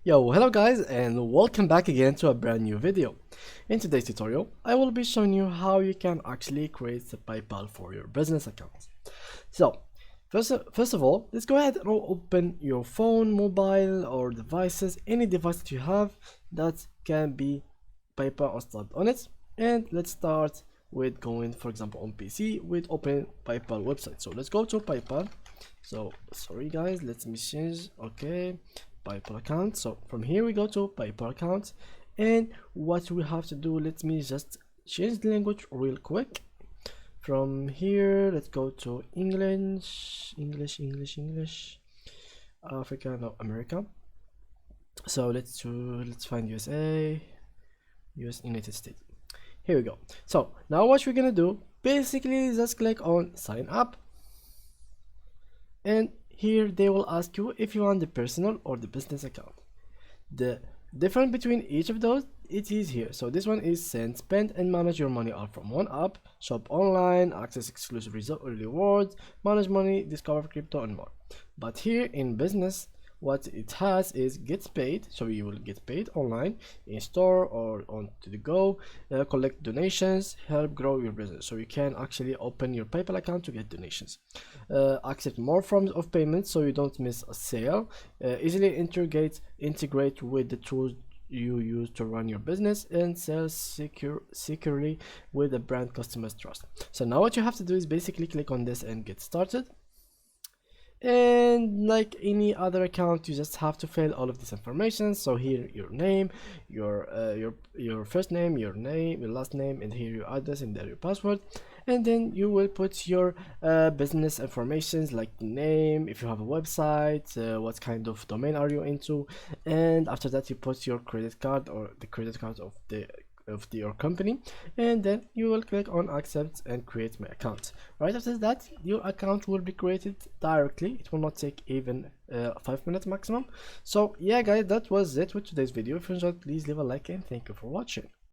Yo, hello guys and welcome back again to a brand new video. In today's tutorial, I will be showing you how you can actually create a PayPal for your business account. So, first of all, let's go ahead and open your phone, mobile or devices, any device that you have that can be PayPal installed on it. And let's start with going, for example, on PC with open PayPal website. So let's go to PayPal. So sorry guys, let me change. Okay, PayPal account. So from here we go to PayPal account, and what we have to do, let me just change the language real quick. From here, let's go to English, Africa, no, America. So let's find USA, United States. Here we go. So now what we're gonna do, basically just click on sign up, and here they will ask you if you want the personal or the business account. The difference between each of those, it is here. So this one is send, spend and manage your money all from one app, shop online, access exclusive rewards, manage money, discover crypto and more. But here in business, what it has is gets paid. So you will get paid online, in store or on to the go, collect donations, help grow your business. So you can actually open your PayPal account to get donations, accept more forms of payment so you don't miss a sale, easily integrate with the tools you use to run your business, and sell securely with the brand customers trust. So now what you have to do is basically click on this and get started. And like any other account, you just have to fill all of this information. So here your name, your first name, your last name, and here your address, and there your password. And then you will put your business informations like the name, if you have a website, what kind of domain are you into, and after that you put your credit card or the credit card of your company, and then you will click on accept and create my account. Right after that, your account will be created directly. It will not take even 5 minutes maximum. So yeah guys, that was it with today's video. If you enjoyed, please leave a like and thank you for watching.